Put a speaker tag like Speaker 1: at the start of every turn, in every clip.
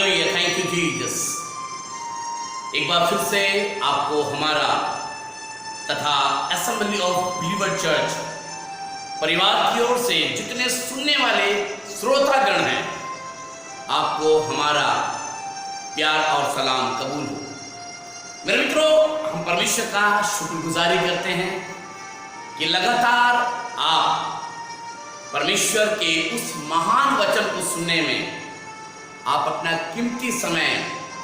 Speaker 1: Hallelujah, thank you Jesus. एक बार फिर से आपको हमारा तथा असेंबली ऑफ बिलीवर चर्च परिवार की ओर से जितने सुनने वाले श्रोतागण हैं, आपको हमारा प्यार और सलाम कबूल हो। मेरे मित्रों, हम परमेश्वर का शुक्रगुजारी करते हैं कि लगातार आप परमेश्वर के उस महान वचन को सुनने में आप अपना कीमती समय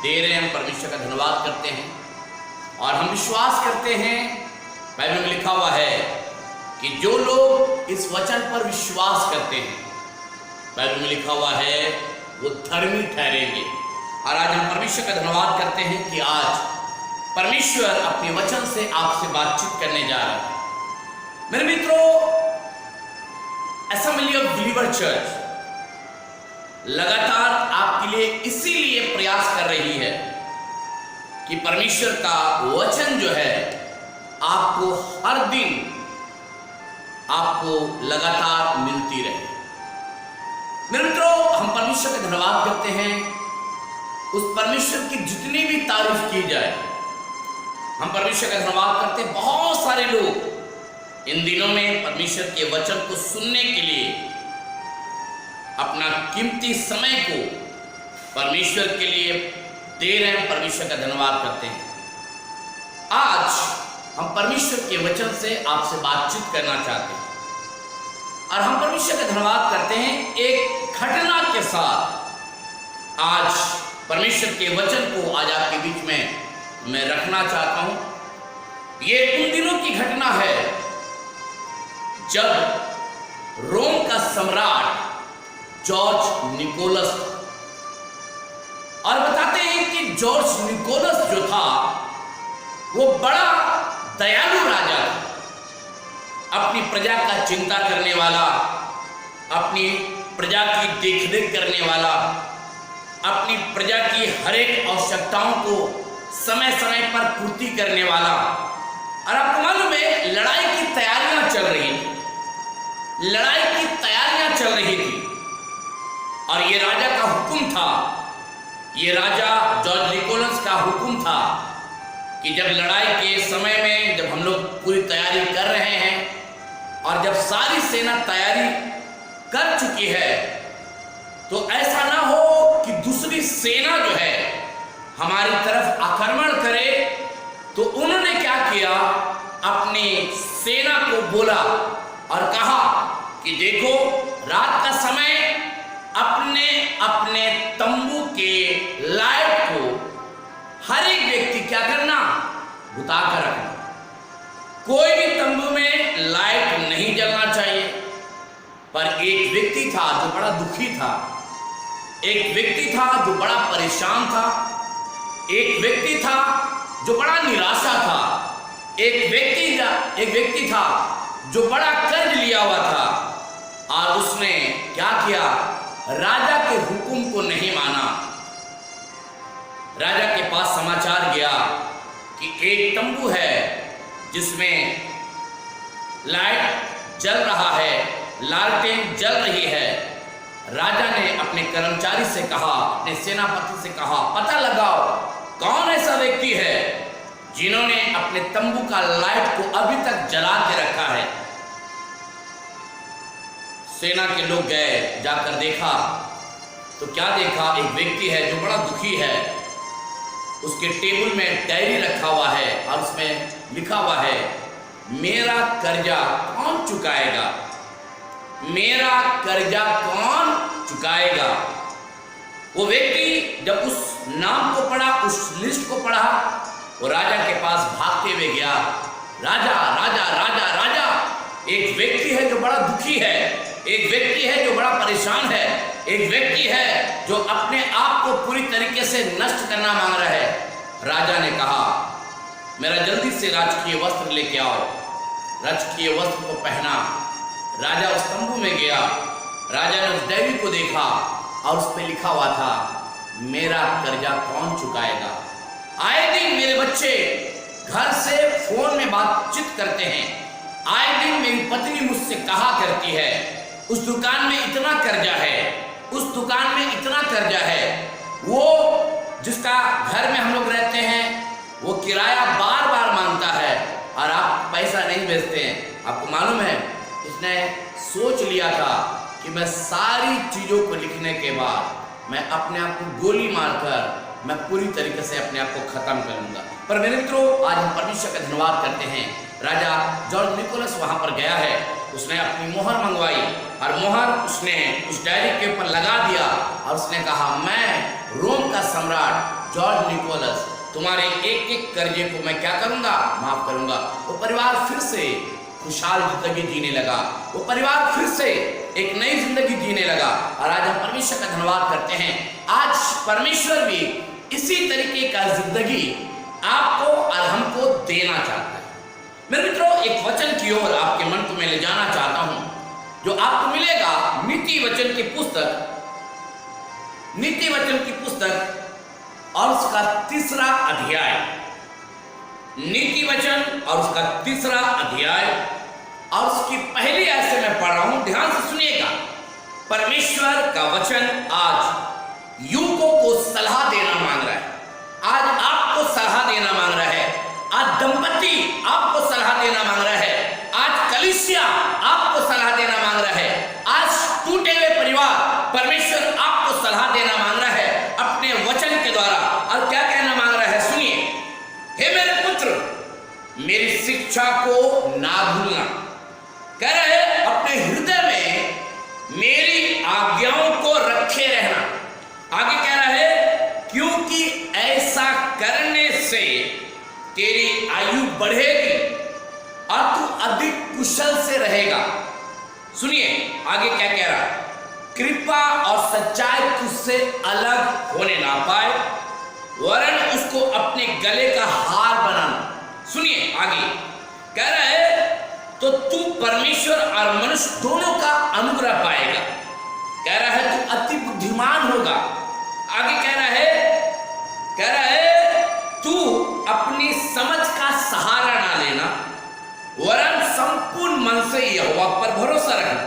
Speaker 1: दे रहे हैं। परमेश्वर का धन्यवाद करते हैं और हम विश्वास करते हैं, बाइबल में लिखा हुआ है कि जो लोग इस वचन पर विश्वास करते हैं, बाइबल में लिखा हुआ है, वो धर्मी ठहरेंगे। और आज हम परमेश्वर का धन्यवाद करते हैं कि आज परमेश्वर अपने वचन से आपसे बातचीत करने जा रहा है। मेरे मित्रों, असेंबली ऑफ बिलीवर चर्च लगातार आपके लिए इसीलिए प्रयास कर रही है कि परमेश्वर का वचन जो है आपको हर दिन आपको लगातार मिलती रहे। मेरे मित्रों, हम परमेश्वर का धन्यवाद करते हैं, उस परमेश्वर की जितनी भी तारीफ की जाए, हम परमेश्वर का धन्यवाद करते हैं। बहुत सारे लोग इन दिनों में परमेश्वर के वचन को सुनने के लिए अपना कीमती समय को परमेश्वर के लिए दे रहे हैं। परमेश्वर का धन्यवाद करते हैं। आज हम परमेश्वर के वचन से आपसे बातचीत करना चाहते हैं और हम परमेश्वर का धन्यवाद करते हैं एक घटना के साथ। आज परमेश्वर के वचन को आज आपके बीच में मैं रखना चाहता हूं। ये उन दिनों की घटना है जब रोम का सम्राट जॉर्ज निकोलस था। और बताते हैं कि जॉर्ज निकोलस जो था वो बड़ा दयालु राजा था। अपनी प्रजा का चिंता करने वाला, अपनी प्रजा की देखरेख करने वाला, अपनी प्रजा की हर एक आवश्यकताओं को समय समय पर पूर्ति करने वाला। और आपको मालूम है, लड़ाई की तैयारियां चल रही थी, लड़ाई की तैयारियां चल रही थी और ये राजा का हुक्म था, ये राजा जॉर्ज निकोलस का हुक्म था कि जब लड़ाई के समय में जब हम लोग पूरी तैयारी कर रहे हैं और जब सारी सेना तैयारी कर चुकी है, तो ऐसा ना हो कि दूसरी सेना जो है हमारी तरफ आक्रमण करे। तो उन्होंने क्या किया, अपनी सेना को बोला और कहा कि देखो, रात का समय अपने अपने तंबू के लाइट को हर एक व्यक्ति क्या करना, बुता कर रखना। कोई भी तंबू में लाइट नहीं जलना चाहिए। पर एक व्यक्ति था जो बड़ा दुखी था, एक व्यक्ति था जो बड़ा परेशान था, एक व्यक्ति था जो बड़ा निराशा था, एक व्यक्ति था जो बड़ा कर्ज लिया हुआ था। और उसने क्या किया, राजा के हुक्म को नहीं माना। राजा के पास समाचार गया कि एक तंबू है जिसमें लाइट जल रहा है, लालटेन जल रही है। राजा ने अपने कर्मचारी से कहा, अपने सेनापति से कहा, पता लगाओ कौन ऐसा व्यक्ति है जिन्होंने अपने तंबू का लाइट को अभी तक जला के रखा है। सेना के लोग गए, जाकर देखा तो क्या देखा, एक व्यक्ति है जो बड़ा दुखी है। उसके टेबल में डायरी रखा हुआ है और उसमें लिखा हुआ है, मेरा कर्जा कौन चुकाएगा, मेरा कर्जा कौन चुकाएगा। वो व्यक्ति जब उस नाम को पढ़ा, उस लिस्ट को पढ़ा, वो राजा के पास भागते हुए गया। राजा राजा राजा राजा, एक व्यक्ति है जो बड़ा दुखी है, एक व्यक्ति है जो बड़ा परेशान है, एक व्यक्ति है जो अपने आप को पूरी तरीके से नष्ट करना मांग रहा है। राजा ने कहा, मेरा जल्दी से राजकीय वस्त्र लेके आओ। राजकीय वस्त्र को पहना, राजा उस तंबू में गया। राजा ने उस डायरी को देखा और उस पर लिखा हुआ था, मेरा कर्जा कौन चुकाएगा। आए दिन मेरे बच्चे घर से फोन में बातचीत करते हैं, आए दिन मेरी पत्नी मुझसे कहा करती है, उस दुकान में इतना कर्जा है, उस दुकान में इतना कर्जा है, वो किराया बार बार मांगता है और आप पैसा नहीं भेजते हैं। आपको मालूम है, उसने सोच लिया था कि मैं सारी चीज़ों को लिखने के बाद मैं अपने आप को गोली मारकर मैं पूरी तरीके से अपने आप को खत्म कर लूँगा। पर मेरे मित्रों, आज हम परमेश्वर का धन्यवाद करते हैं। राजा जॉर्ज निकोलस वहाँ पर गया है, उसने अपनी मोहर मंगवाई और मोहर उसने उस डायरी के ऊपर लगा दिया और उसने कहा, मैं रोम का सम्राट जॉर्ज निकोलस तुम्हारे एक एक कर्जे को मैं क्या करूँगा, माफ करूँगा। वो परिवार फिर से खुशहाल जिंदगी जीने लगा, वो परिवार फिर से एक नई जिंदगी जीने लगा। और आज हम परमेश्वर का धन्यवाद करते हैं। आज परमेश्वर भी इसी तरीके का जिंदगी आपको और हमको देना चाहता है। मेरे मित्रों, एक वचन की ओर आपके मन को मैं ले जाना चाहता हूं जो आपको मिलेगा नीति वचन की पुस्तक और उसका 3रा अध्याय। नीति वचन और उसका 3रा अध्याय और उसकी पहली आयत से मैं पढ़ रहा हूं, ध्यान से सुनिएगा। परमेश्वर का वचन आज युवकों को सलाह देना मांग रहा है, आज आपको सलाह देना मांग रहा है, आज दंपति आपको सलाह देना मांग रहा है, आज कलीसिया आपको सलाह देना मांग रहा है, आज टूटे हुए परिवार परमेश्वर आपको सलाह देना मांग रहा है अपने वचन के द्वारा। और क्या कहना मांग रहा है, सुनिए। हे मेरे पुत्र, मेरी शिक्षा को ना भूलना। कह रहे हैं अपने हृदय में मेरी आज्ञाओं को रखे रहना। आगे कह रहा है, क्योंकि ऐसा करने से तेरी आयु बढ़ेगी और तू अधिक कुशल से रहेगा। सुनिए आगे क्या कह रहा है, कृपा और सच्चाई तुझसे अलग होने ना पाए, वरन उसको अपने गले का हार बनाना। सुनिए आगे कह रहा है, तो तू परमेश्वर और मनुष्य दोनों का अनुग्रह पाएगा। कह रहा है तू अति बुद्धिमान होगा। आगे कह रहा है तू अपनी समझ का सहारा ना लेना, वरन संपूर्ण मन से यहोवा पर भरोसा रखना।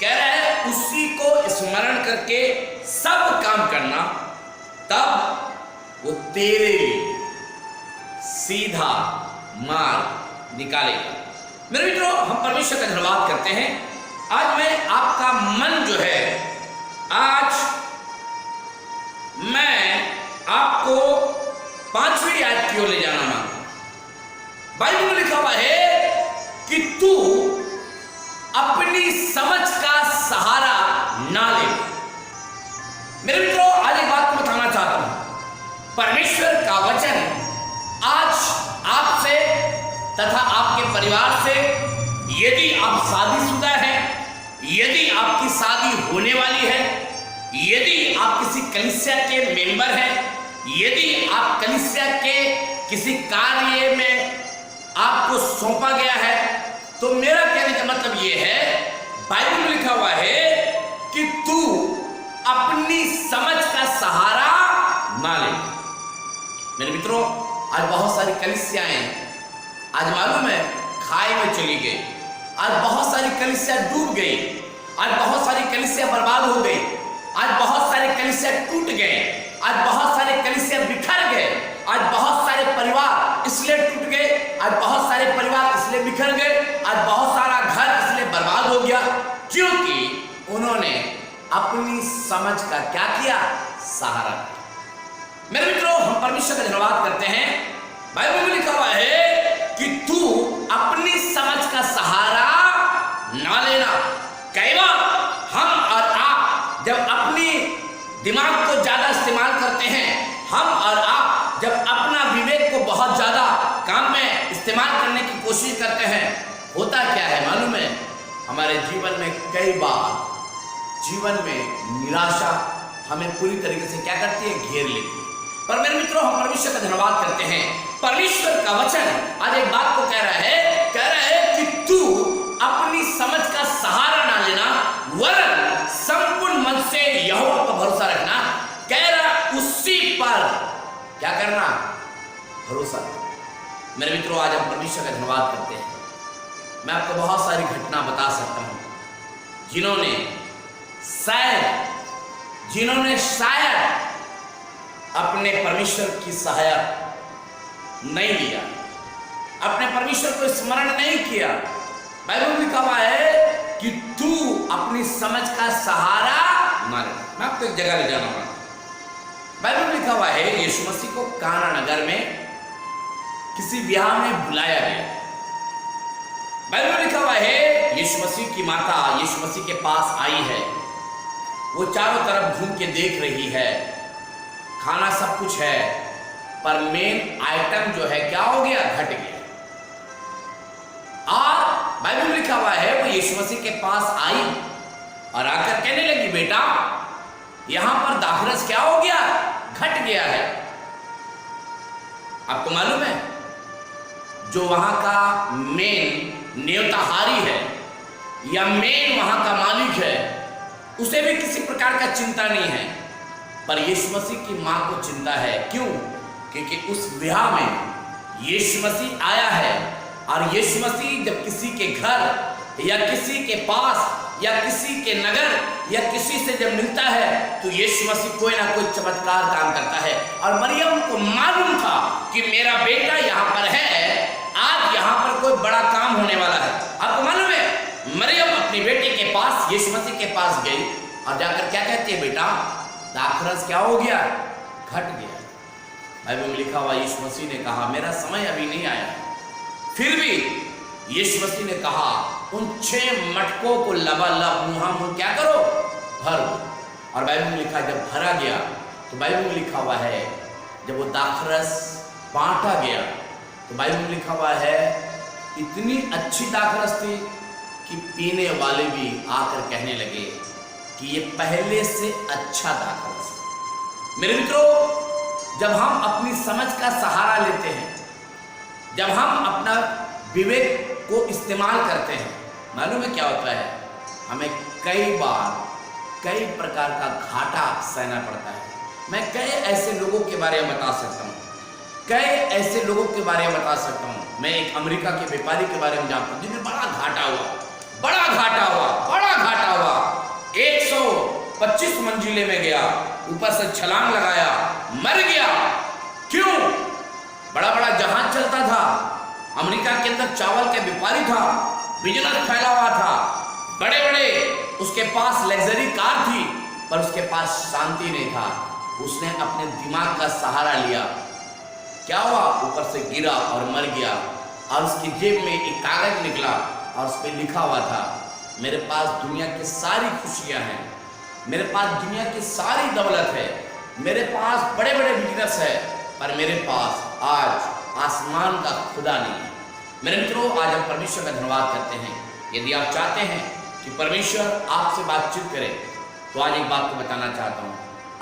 Speaker 1: कह रहा है उसी को स्मरण करके सब काम करना, तब वो तेरे सीधा मार्ग निकालेगा। मेरे मित्रों, हम परमेश्वर का धन्यवाद करते हैं। आज मैं आपका मन जो है, आज मैं आपको 5वीं आयत की ओर ले जाना मांगता हूं। बाइबल में लिखा हुआ है कि तू अपनी समझ का सहारा ना ले। मेरे मित्रों, आज एक बात को बताना चाहता हूं। परमेश्वर का वचन आज आपसे तथा आपके परिवार से, यदि आप शादीशुदा हैं, यदि आपकी शादी होने वाली है, यदि आप किसी कलीसिया के मेंबर हैं, यदि आप कलीसिया के किसी कार्य में आपको सौंपा गया है, तो मेरा कहने का मतलब यह है, बाइबल में लिखा हुआ है कि तू अपनी समझ का सहारा ना ले। मेरे मित्रों, आज बहुत सारी कलीसियाएं आज मालूम है खाई में चली गई। आज बहुत सारी कलीसिया डूब गई। आज बहुत सारी कलीसिया बर्बाद हो गई। आज बहुत सारे कलीसिया टूट गए। आज बहुत सारे कलीसिया बिखर गए। आज बहुत सारे परिवार इसलिए टूट गए। आज बहुत सारे परिवार इसलिए बिखर गए। आज बहुत सारा घर इसलिए बर्बाद हो गया क्योंकि उन्होंने अपनी समझ का क्या किया, सहारा। मेरे मित्रों, हम परमेश्वर का धन्यवाद करते हैं। बाइबल में लिखा हुआ है कि तू अपनी समझ का सहारा ना लेना। कई बार हम और आप जब अपनी दिमाग को ज्यादा इस्तेमाल करते हैं, हम और आप जब अपना विवेक को बहुत ज्यादा काम में इस्तेमाल करने की कोशिश करते हैं, होता क्या है मालूम है, हमारे जीवन में कई बार जीवन में निराशा हमें पूरी तरीके से क्या करती है, घेर लेती है। पर मेरे मित्रों, हम परमेश्वर का धन्यवाद करते हैं। परमेश्वर का वचन आज एक बात को कह रहा है कि तू अपनी समझ का सहारा ना लेना, वरन संपूर्ण मन से यहोवा पर भरोसा रखना। कह रहा उसी पर क्या करना, भरोसा। मेरे मित्रों, आज हम परमेश्वर का धन्यवाद करते हैं। मैं आपको बहुत सारी घटना बता सकता हूं जिन्होंने शायद अपने परमेश्वर की सहायता नहीं लिया, अपने परमेश्वर को स्मरण नहीं किया। बाइबल में कहा है कि तू अपनी समझ का सहारा मारे। मैं आपको एक जगह ले जाना चाहता हूं। बाइबल में लिखा हुआ है यीशु मसीह को काना नगर में किसी ब्याह में बुलाया गया। बाइबल में लिखा हुआ है यीशु मसीह की माता यीशु मसीह के पास आई है, वो चारों तरफ घूम के देख रही है, खाना सब कुछ है, पर मेन आइटम जो है क्या हो गया, घट गया। और बाइबल में लिखा हुआ है वो यीशु मसीह के पास आई और आकर कहने लगी, बेटा यहां पर दाखरस क्या हो गया, घट गया है। आपको मालूम है जो वहां का मेन न्योताहारी है या मेन वहां का मालिक है, उसे भी किसी प्रकार का चिंता नहीं है, पर यीशु मसीह की मां को चिंता है। क्यों? क्योंकि उस विवाह में यीशु मसीह आया है और यीशु मसीह जब किसी के घर या किसी के पास या किसी के नगर या किसी से जब मिलता है तो यीशु मसीह कोई ना कोई चमत्कार काम करता है। और मरियम को मालूम था कि मेरा बेटा यहाँ पर है, आज यहाँ पर कोई बड़ा काम होने वाला है। आपको मालूम है मरियम अपनी बेटे के पास यीशु मसीह के पास गई और जाकर क्या कहती है, बेटा दाखरस क्या हो गया, घट गया। बाइबल में लिखा हुआ यीशु मसीह ने कहा मेरा समय अभी नहीं आया। फिर भी यीशु मसीह ने कहा उन 6 मटकों को लबालब मुंह क्या करो, भर। और बाइबल में लिखा जब भरा गया तो बाइबल में लिखा हुआ है जब वो दाखरस बांटा गया तो बाइबल में लिखा हुआ है इतनी अच्छी दाखरस थी कि पीने वाले भी आकर कहने लगे कि ये पहले से अच्छा दाखरस है। मेरे मित्रों, जब हम अपनी समझ का सहारा लेते हैं, जब हम अपना विवेक को इस्तेमाल करते हैं, मालूम है क्या होता है, हमें कई बार कई प्रकार का घाटा सहना पड़ता है। मैं कई ऐसे लोगों के बारे में बता सकता हूँ, कई ऐसे लोगों के बारे में बता सकता हूँ। मैं एक अमेरिका के व्यापारी के बारे में जानता हूँ जिन्हें बड़ा घाटा हुआ, बड़ा घाटा हुआ, बड़ा घाटा हुआ। 125 मंजिले में गया, ऊपर से छलांग लगाया, मर गया। क्यों? बड़ा बड़ा जहाज चलता था, अमेरिका के अंदर चावल के व्यापारी था, बिजनेस फैला हुआ था, बड़े बड़े उसके पास लग्जरी कार थी, पर उसके पास शांति नहीं था। उसने अपने दिमाग का सहारा लिया, क्या हुआ, ऊपर से गिरा और मर गया। और उसकी जेब में एक कागज निकला और उस पर लिखा हुआ था मेरे पास दुनिया की सारी खुशियां हैं, मेरे पास दुनिया की सारी दौलत है, मेरे पास बड़े बड़े बिजनेस है, पर मेरे पास आज आसमान का खुदा नहीं है। मेरे मित्रों, आज हम परमेश्वर का धन्यवाद करते हैं। यदि आप चाहते हैं कि परमेश्वर आपसे बातचीत करे तो आज एक बात को बताना चाहता हूँ,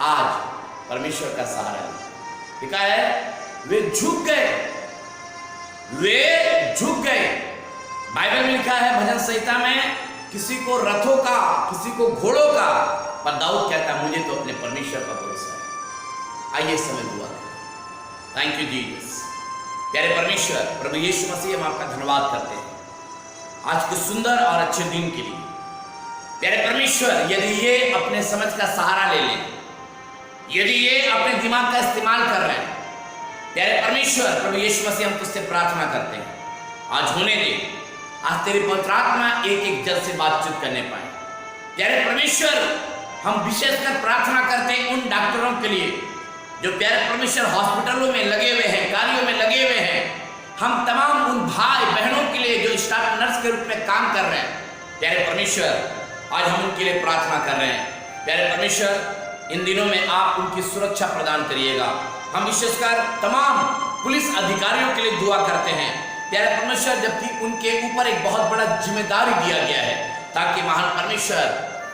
Speaker 1: आज परमेश्वर का सहारा है। लिखा है वे झुक गए, वे झुक गए। बाइबल में लिखा है भजन संहिता में किसी को रथों का, किसी को घोड़ों का, पर दाऊद कहता है मुझे तो अपने परमेश्वर का भरोसा है। आइए समय दुआ करें। Thank you Jesus. प्यारे परमेश्वर प्रभु यीशु मसीह, हम आपका धन्यवाद करते हैं आज के सुंदर और अच्छे दिन के लिए। प्यारे परमेश्वर, यदि ये अपने समझ का सहारा ले लें, यदि ये अपने दिमाग का इस्तेमाल कर रहे हैं, प्यारे परमेश्वर प्रभु यीशु मसीह, हम तुझसे प्रार्थना करते हैं आज होने दे, आज तेरी पवित्र आत्मा एक एक जन से बातचीत करने पाए। प्यारे परमेश्वर, हम विशेषकर प्रार्थना करते हैं उन डॉक्टरों के लिए जो प्यारे परमेश्वर हॉस्पिटलों में लगे हुए हैं, कार्यों में लगे हुए हैं। हम तमाम उन भाई बहनों के लिए जो स्टाफ नर्स के रूप में काम कर रहे हैं, प्यारे परमेश्वर आज हम उनके लिए प्रार्थना कर रहे हैं। प्यारे परमेश्वर, इन दिनों में आप उनकी सुरक्षा प्रदान करिएगा। हम विशेषकर तमाम पुलिस अधिकारियों के लिए दुआ करते हैं प्यारे परमेश्वर, जबकि उनके ऊपर एक बहुत बड़ा जिम्मेदारी दिया गया है, ताकि महान परमेश्वर,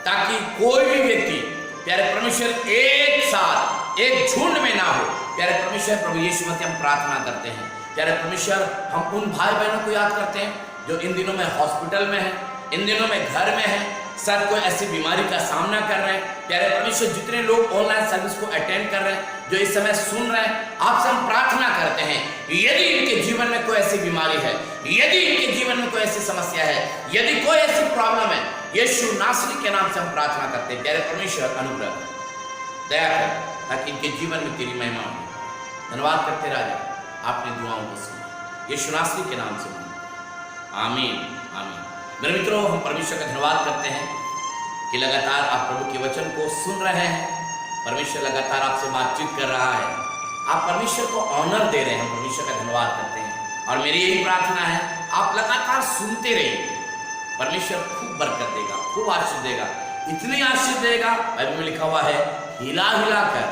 Speaker 1: ताकि कोई भी व्यक्ति प्यारे परमेश्वर एक साथ एक झुंड में ना हो। प्यारे परमेश्वर प्रभु यीशु मसीह, हम प्रार्थना करते हैं। प्यारे परमेश्वर, हम उन भाई बहनों को याद करते हैं जो इन दिनों में हॉस्पिटल में हैं, इन दिनों में घर में हैं, सर कोई ऐसी बीमारी का सामना कर रहे हैं। प्यारे परमेश्वर, जितने लोग ऑनलाइन सर्विस को अटेंड कर रहे हैं, जो इस समय सुन रहे हैं, आपसे हम प्रार्थना करते हैं यदि इनके जीवन में कोई ऐसी बीमारी है, यदि इनके जीवन में कोई ऐसी समस्या है, यदि कोई ऐसी प्रॉब्लम है, यीशु नासरी के नाम से हम प्रार्थना करते हैं। प्यारे परमेश्वर, अनुग्रह दया कर ताकि इनके जीवन में तेरी महिमा हो। धन्यवाद करते राजा, आपने दुआओं को सुना, यीशु नासरी के नाम से मांगते हैं, आमीन आमीन। मेरे मित्रों, हम परमेश्वर का धन्यवाद करते हैं कि लगातार आप प्रभु के वचन को सुन रहे हैं। परमेश्वर लगातार आपसे बातचीत कर रहा है, आप परमेश्वर को ऑनर दे रहे हैं। हम परमेश्वर का धन्यवाद करते हैं और मेरी यही प्रार्थना है, आप लगातार सुनते रहिए। परमेश्वर खूब बरकत देगा, खूब आशीष देगा, इतनी आशीष देगा, बाइबल में लिखा हुआ है, हिला हिला कर,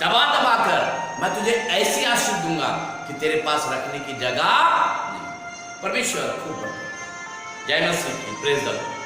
Speaker 1: दबा दबा कर मैं तुझे ऐसी आशीष दूंगा कि तेरे पास रखने की जगह नहीं। परमेश्वर खूब बरकत। जय मसीह की, प्रेज द लॉर्ड।